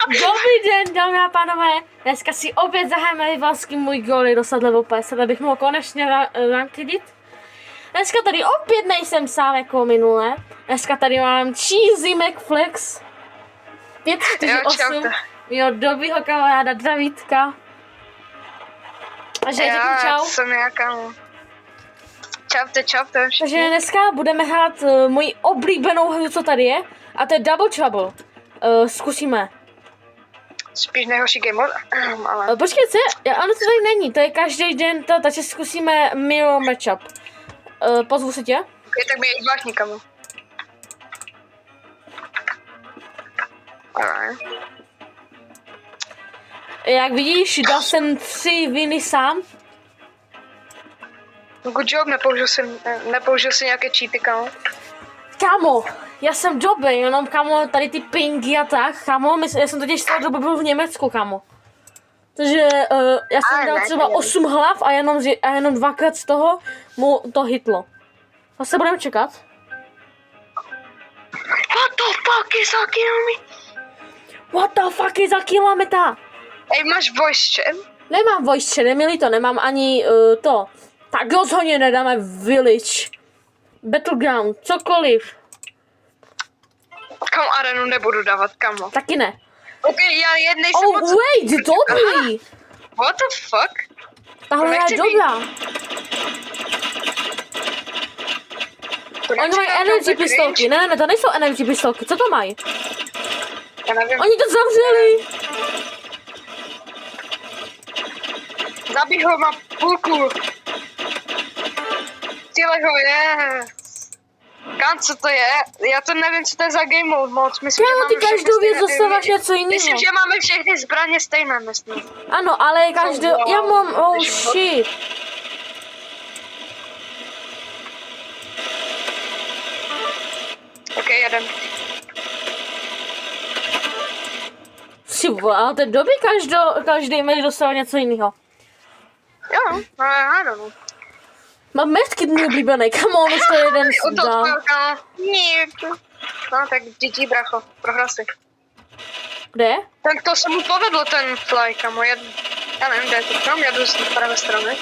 Dobrý den, dámy a pánové. Dneska si opět zahájíme rivalský můj goly dostat level 50, abych mohl konečně rankidit. Dneska tady opět nejsem sám jako minule. Dneska tady mám Cheesy McFlex 548, mýho dobrýho kamaráda Davidka. Takže řeknu čau. Jsem já, kámo. Čaute. Takže dneska budeme hrát moji oblíbenou hru, co tady je. A to je Double Trouble. Zkusíme. Spíš nejhorší game mode, ale... Počkejte, ano, to tady není, to je každý den to, takže zkusíme mirror matchup. Pozvu se tě. Okay, tak mi je zvláštní, kamo. Alright. Jak vidíš, dal jsem 3 viny sám. Good job, nepoužil jsem nějaké cheaty, kamo. Kámo, já jsem dobrý, jenom kámo, tady ty pingy a tak, kámo, já jsem totiž celou dobu byl v Německu, kámo. Takže já jsem dal třeba 8 hlav a jenom dvakrát z toho mu to hitlo. Zase budeme čekat. What the fuck is a kilometer? What the fuck is a kilometer? Ej, máš voice chat? Nemám voice chat, nemili to, nemám ani to. Tak rozhodně nedáme village. Battleground, cokoliv. Kamo, arenu nebudu dávat, kamo. Taky ne. Ok, já nejsem Oh wait, dobrý! What the fuck? Tahle je dobrá. Oni mají energy pistolky, ne, to nejsou energy pistolky, co to mají? Já nevím. Oni to zavřeli! Zabij ho, má půlku. Střílej ho, yes. Kam, co to je? Já to nevím, co to je za game mode moc. Myslím, Kámo, ty každou věc dostáváš něco jiného. Myslím, že máme všechny zbraně stejné, myslím. Ano, ale každou... Já mám... Oh shit. Ok, jeden. Si ale to je dobrý, každý meč dostává něco jiného. Jo, I don't know. Mám medkit můj oblíbený, come on, už to jeden dal. No tak GG, bracho, prohrál si. Kde? Tak to se mu povedlo, ten fly, kamo, já nevím, kde je to tam, já jdu z pravé strany.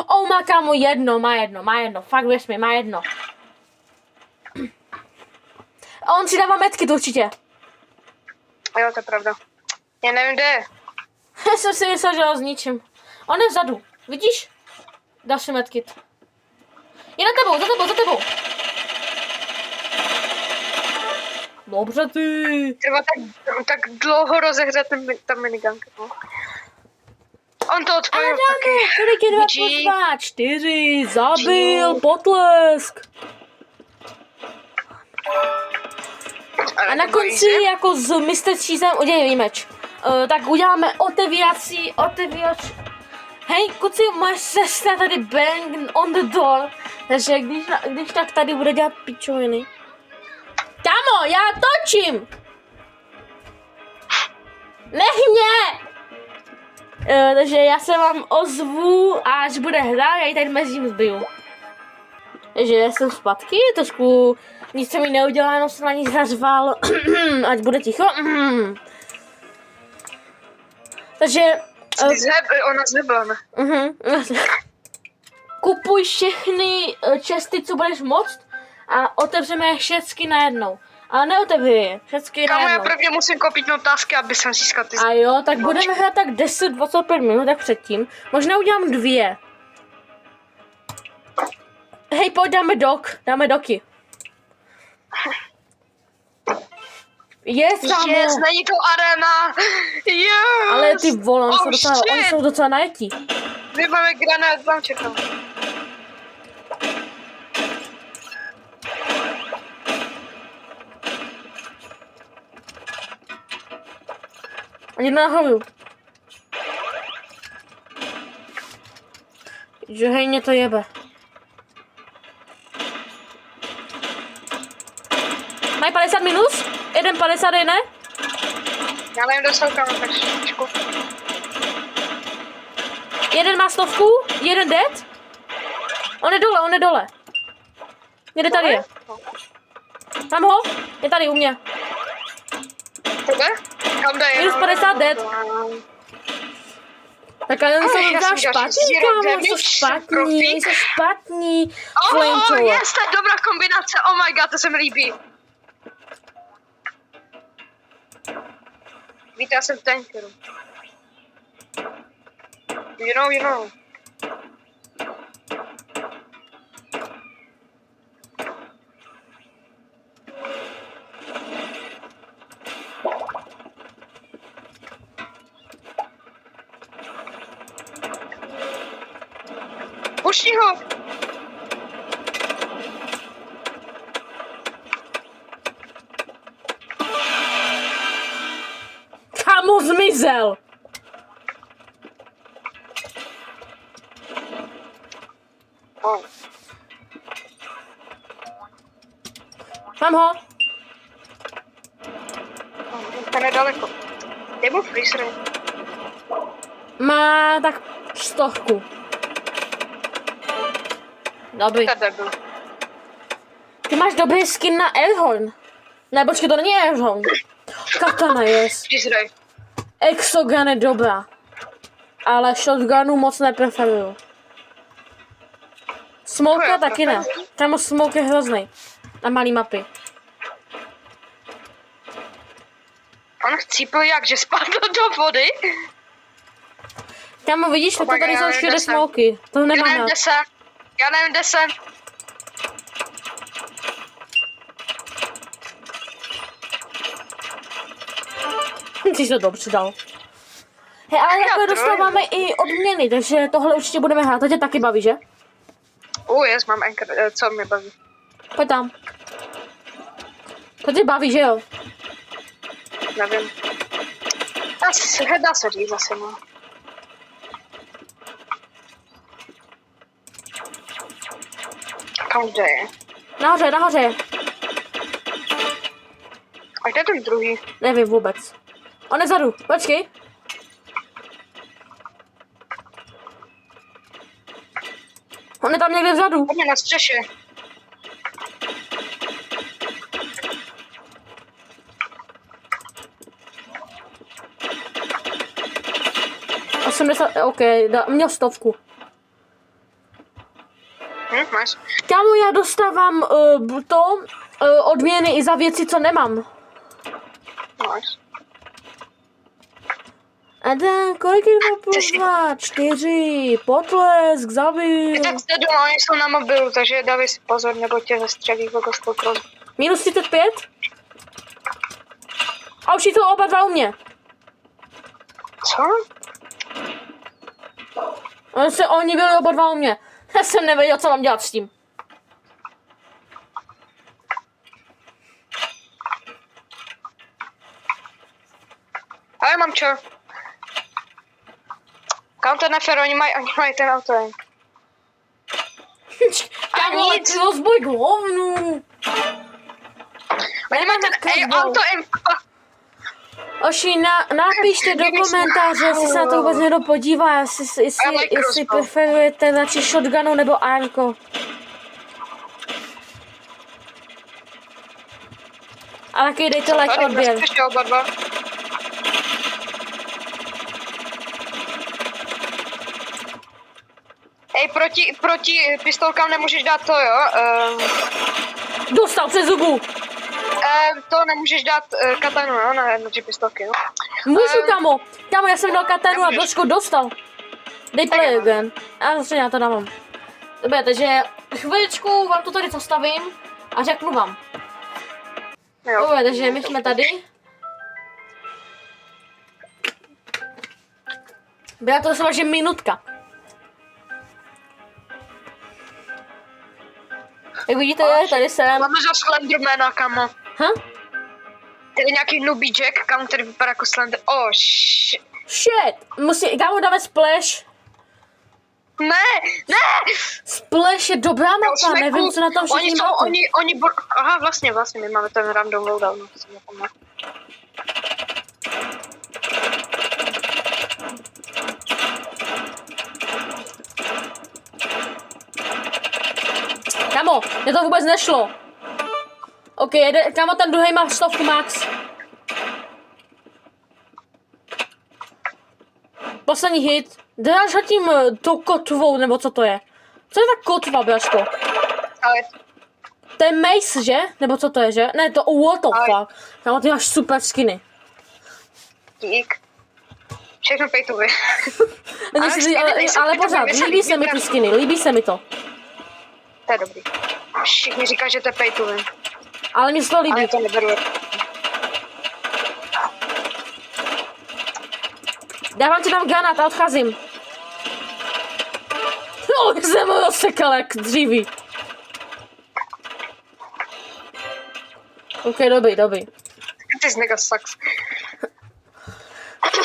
Oh, má kámo má jedno, fakt věř mi, má jedno. A on si dává medkit určitě. Jo, to je pravda. Já nevím, kde je. Já jsem si myslel, že ho zničím. On je vzadu, vidíš? Dal si medkit. Je na tebou, za tebou. Dobře ty. Třeba tak dlouho rozehřát ta minigun, no. On to odpojil taky. Kolik je 2 plus 2? 4, zabil, potlesk. A na konci jako s Mr. Cheesem udělej meč. Tak uděláme otevírací. Hej, kuci, moje sestra tady bang on the door. Takže když tak tady bude dělat pičoviny. Kámo, já točím! Nech mě! Takže já se vám ozvu, až bude hra, já ji tady mezi tím zbiju. Takže jsem zpátky, trošku nic se mi neudělá, jenom jsem na ní zařval, ať bude ticho. Takže... Ona zhebla, ne? Kupuj všechny česty, co budeš moct a otevřeme je všechny najednou. Ale neotevři je, všechny najednou. Kámo, já prvně musím koupit otázky, aby jsem získal ty... A jo, tak budeme hrát tak 10-25 minut, tak předtím. Možná udělám 2. Hej, pojď, dáme doky. Yes, kámo. Yes, není to arena. Yes. Ale ty vole, oni jsou docela najetí. My máme granát, vám čekám. Oni nahoru. Že hej, mě to jebe. Mají 50 minus? 1,50 ne? Já nevím, dostal kam, tak škoda. Jeden má 100, jeden dead. On je dole. Někde tady je. Mám ho? Je tady u mě. Tebe? Kam jde? Minus 50 dead. Tak ale oni jsou já docela jsem dělal špatní, 6 kámo, damage, jsou špatní, profík. jsou špatní. Oh, Flamethrower. yes, to je dobrá kombinace, oh my god, to se mi líbí. Víte, já jsem v tankeru. You know. Puští ho! Kámo, zmizel. Oh. Mám ho. To nedaleko. Kde byl freezer? Má tak 100. Dobrý. Tady byl. Ty máš dobrý skin na Airhorn. Ne, počkej, to není Airhorn. Katana jest. Freezer. Exogun je dobrá. Ale shotgunu moc nepreferuju. Smoke taky ne. Kámo, smoke je hrozný. Na malý mapy. On chcípl jak, že spadl do vody? Kámo, vidíš, to tady jsou všude smoky. To Já nemám nevím, rád. kde jsem. Já nevím, kde jsem. Ty jsi to dobře dal. Hej, ale takhle dostáváme i odměny, takže tohle určitě budeme hrát. To tě taky baví, že? Yes, mám anchor, co mě baví. Pojď tam. To tě baví, že jo? Nevím. Dá se říct zase, no. Kam kde je? Nahoře, nahoře. A kde je ten druhý? Nevím vůbec. On je zadu, počkej. On je tam někde vzadu. On je na střeše. OK, měl 100. Nice. Kámo, já dostávám odměny i za věci, co nemám. Nice. A tak, kolik je 2 plus 2? 4, potlesk, zabil. Ty tak jste doma, oni jsou na mobilu, takže dávej si pozor, nebo tě zastřelí v Ghost Cross. Minus 35? A už jsou oba dva u mě. Co? Oni byli oba dva u mě. Já jsem nevěděl, co mám dělat s tím. Ale mám čo? Counter na fair, oni mají ten auto. Kámo, nic. ty rozboj k hovnu. Oni mají ten auto Oši, napište do komentáře, jestli se na to vůbec někdo podívá, jestli preferujete radši shotgunu nebo ARko. A taky dejte like odběr. Oba dva. Ej, proti pistolkám nemůžeš dát to, jo? Dostal přes zubu. To nemůžeš dát katanu, jo? Na ty pistolky, no. Můžu, kamo. Kamo, já jsem dal katanu a Božko dostal. Dej play again. Já zase já to dávám. Dobře, takže chviličku vám to tady zastavím a řeknu vám. Dobře, takže my jsme tady. Byla to zase minutka. Jak vidíte, tady jsem. Máme za Slendermana, kamo. Tady nějaký nubíček, kam tady vypadá jako Slender. Oh, shit. Kámo, dáme splash. Ne! Splash je dobrá mapa, nevím, co na tom všichni máte. Aha, vlastně, my máme ten random loadout, no, to jsem zapomněl. Kamo, mě to vůbec nešlo. OK, kamo, ten druhý má 100 max. Poslední hit. Dáš ho tím tou kotvou, nebo co to je? Co je ta kotva, Braško? Ale To je mace, že? Nebo co to je, že? Ne, to what the fuck. Kámo, ty máš super skiny. dík. Všechno pay to win. Ale pořád, líbí se mi ty skiny, líbí se mi to. To je dobrý. Všichni říkají, že to je pay to win. Ale mě se to líbí. Ale to neberu. Dávám ti tam granát a odcházím. No, jak jsem ho rozsekal jak dříví. Ok, dobrý. Ty jsi nega sucks.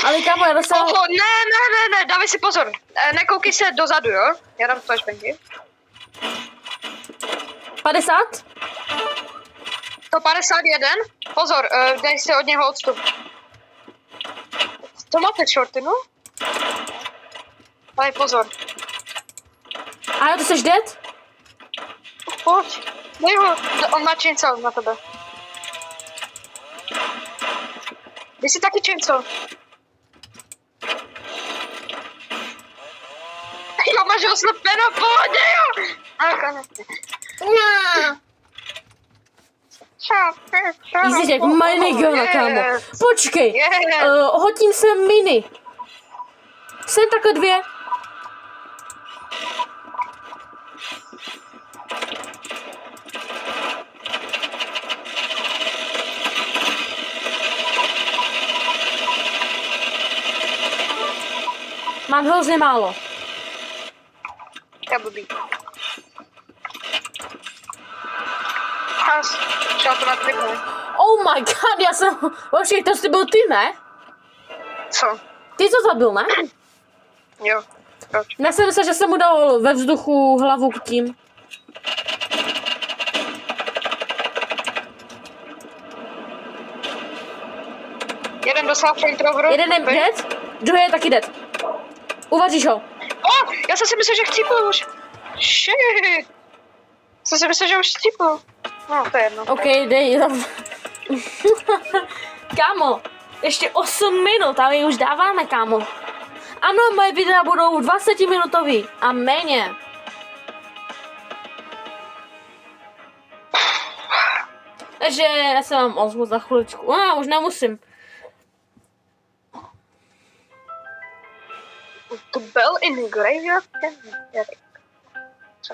Ale kámo, já dostal... Ne, dávej si pozor. Nekoukej se dozadu, jo? Já dám flashbangy. 50? 151. Pozor, dej si od něho odstup. To máte shorty, no? Daj pozor. A jo, ty jsi dead? Pojď. Dej ho. On má chainsaw na tebe. Dej si taky chainsaw. Jo, máš ho slepeno, pohodě, jo! Jsi jak miniguna, kámo. Počkej, Yeah. hodím sem mini. Jsem takhle 2. Mám hrozně málo. Já blbý. Has, třeba to natrykne. Oh my god, já jsem... Počkej, to jsi byl ty, ne? Co? Ty to zabil, ne? Jo, proč? Já jsem myslel, že jsem mu dal ve vzduchu hlavu k tím. Jeden dosáhl flamethroweru. Jeden je dead, druhý je taky dead. Uvaříš ho. Já jsem si myslel, že chcípl už. Shit. Jsem si myslel, že už chcípl. No, to je jedno. OK, dej. Kámo, ještě 8 minut a my už dáváme, kámo. Ano, moje videa budou 20-minutový a méně. Takže já se vám ozvu za chviličku. Už nemusím. The bell in the graveyard? Yeah. Co?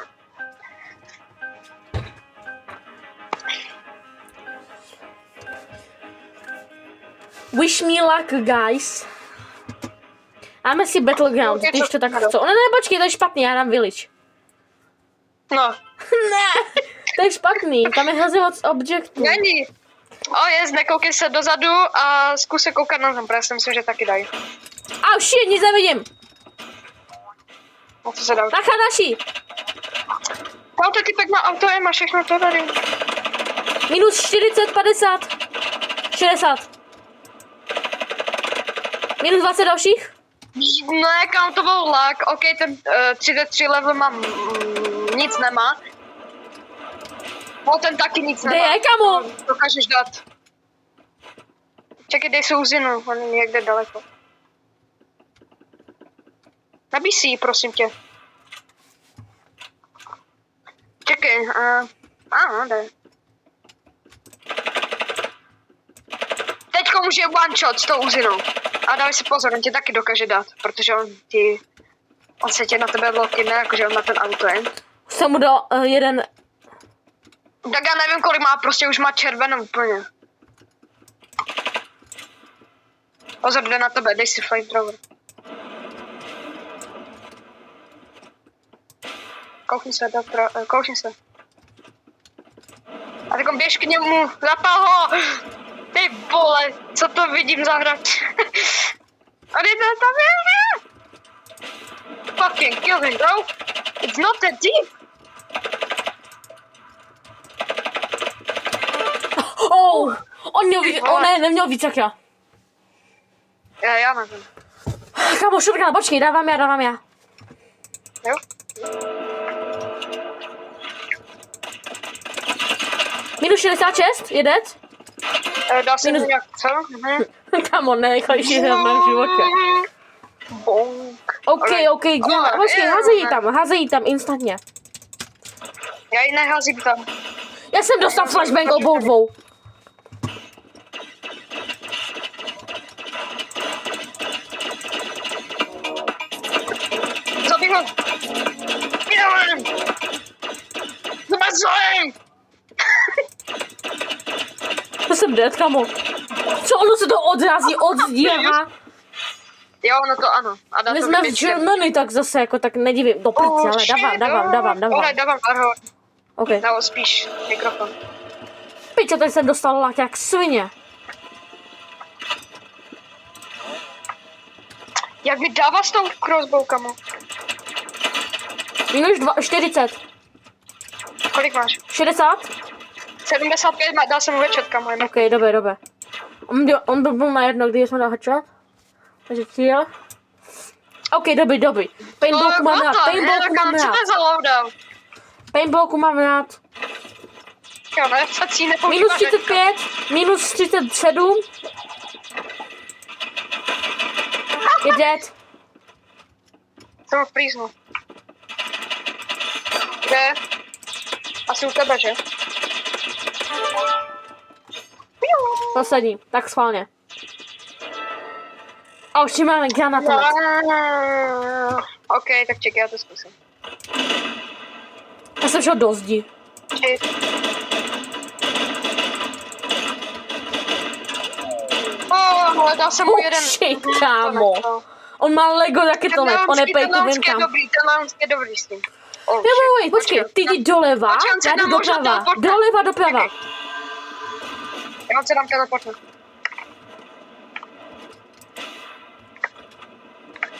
Wish me luck, guys. Dáme si Battleground, když to tak chce. Ne, počkej, to je špatný, já dám Village. No. Ne, to je špatný, tam je hrozně moc objektů. Není. Nekoukej se dozadu a zkus se koukat na zem, protože si myslím, že taky dají. Au, shit, nic nevidím. A co se dá? Tacha naší. Auto typek má auto, má všechno to tady. Minus 40, 50, 60. Minus 20 dalších. Ne, kam to byl lag. OK, ten 33 level mám nic nemá. No, ten taky nic nemá. Kde je, kamo? Dokážeš dát. Čekej, dej si uzinu, on je někde daleko. Nabij si ji, prosím tě. Čekej, jde. Teďko může one shot s tou uzinou. A dávej si pozor, on tě taky dokáže dát, protože on se tě na tebe lokne, jakože on má ten auto, jen. Už jsem mu dal jeden. Tak já nevím, kolik má, prostě už má červenou úplně. Pozor, jde na tebe, dej si flamethrower. Koukni se. A tak on běž k němu, zapal ho! Ty vole, co to vidím za hráč? A ty tam je! Fucking kill him, bro! It's not that deep! On měl víc, neměl víc jak já. Já nevím. Kámo, shotgun, počkej, dávám já. Jo? Minus 66, je dead? Dá se Minus- nějak, co? Kámo, nejrychlejší hra v mém životě. Bonk. OK, Diana, Ale- počkej, házej ji tam instantně. Já ji neházím tam. Já jsem dostal flashbang obou dvou. Zabij ho! Jdem! Zmrzlím! To jsem dead, kamo. Co, ono se to odrazí od zdiha? Jo, no to ano. A dá My to jsme v vymyslím. Germany, tak zase jako tak nedivím. Do prci, ale dávám. Vole, dávám arho. OK. Dával spíš mikrofon. Pičo, teď jsem dostal lak jak svině. Jak vydává s tou crossbow, kamo? Minus 40. Kolik máš? 60? 75, dal jsem mu headshot, kamo. OK, dobré. On by byl na jedno, když jsme dal headshot. Takže cíl. OK, dobrý. Paintballku mám rád. Paintballku mám rád. Jo, ne, sací nepoužívá. Minus 35, minus 37. Je dead. Jsem ho vprýznu. Kde? Asi u tebe, že? Poslední, tak schválně. A už ti máme granatomet. OK, tak čekaj, já to zkusím. Já jsem šel do zdi. Dal jsem mu jeden. Shit, kámo. On má Lego raketomet, on je pay to win tam. Ten launch je dobrý s tím. Wait, počkej, ty jdi doleva, já jdu doprava. Doleva, doprava. Já se dám teleportnout.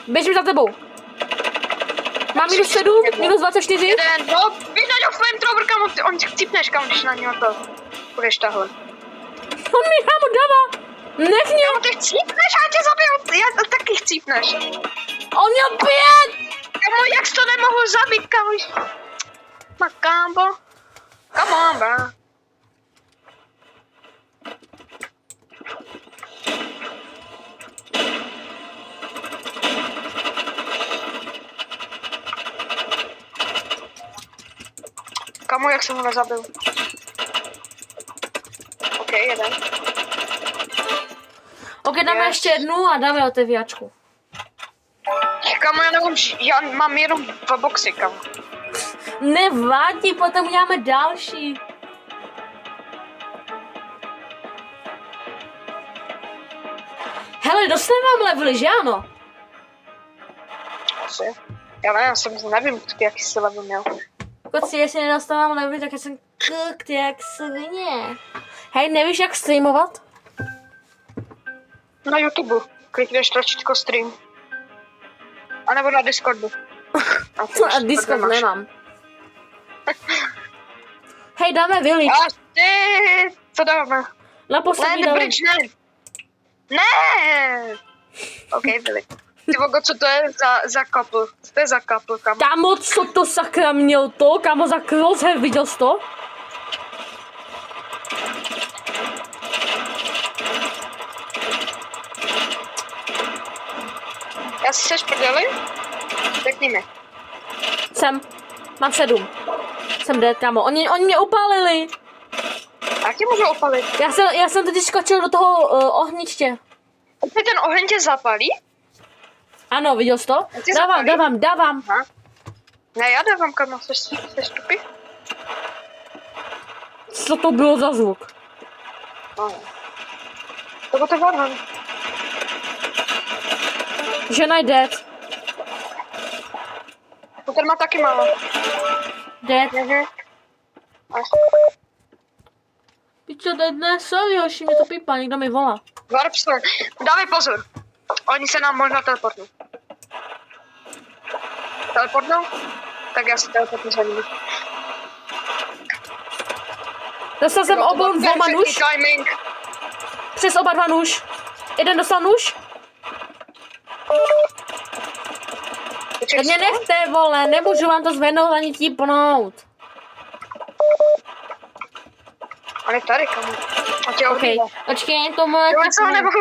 Běžím za tebou. Mám minus 7, minus 24. Jeden, no, víš na něho flamethrower, kamo, on chcípneš, kamo, když na něho to budeš tahle. On mi kámo dává. Nech mě. Kamo, ty chcípneš, já tě zabiju, já taky chcípneš. On měl 5. Kamo, jak jsi to nemohl zabít, kamo? Makambo. Come on, bro. Kamo, jak jsem ho nezabil? OK, jeden. OK, dáme ještě jednu a dáme otevíračku. Kamo, já mám jenom 2 boxy, kamo. Nevadí, potom uděláme další. Hele, dostávám levely, že ano? Asi. Já ne, já jsem nevím, jaký jsi level měl. Koci, jestli nedostávám levely, tak já jsem kokt jak svině. Hej, nevíš jak streamovat? Na YouTube. Klikneš tlačítko stream. A nebo na Discordu. A Discord nemám. Hej, dáme village. A ty, co dáme? Na poslední dáme. Bridge, ne. Ne. OK, village. Ty vogo, co to je za couple? Co to je za couple, kamo? Kámo, co to sakra měl to? Kámo, za crosshair, viděl jsi to? Já si seš prdeli? Řekni mi. Jsem. Mám 7. Jsem dead, kámo. Oni mě upálili. Jak tě můžu opalit? Já jsem teď skočil do toho ohniště. Ty ten oheň tě zapalí? Ano, viděl jsi to? Tě zapálí? Dávám. Aha. Ne, já dávám, kamo, seš tupý? Co to bylo za zvuk? No. To bylo to varhan. Žena je dead. No ten má taky málo. Dead. Mhm. Pičo, dead ne, sorry, hoši, mě to pípá, někdo mi volá. Warpstone. Dávej pozor. Oni se nám možná teleportnou. Teleportnou? Tak já si teleportnu za nimi. Dostal jsem obou dvoma nůž. Timing. Přes oba dva nůž. Jeden dostal nůž. Tak mě nechte, vole, nemůžu vám to zvednout ani típnout. On je tady, kamo. A tě OK, odjela. počkej, to moje... Jo, já se ho nemohu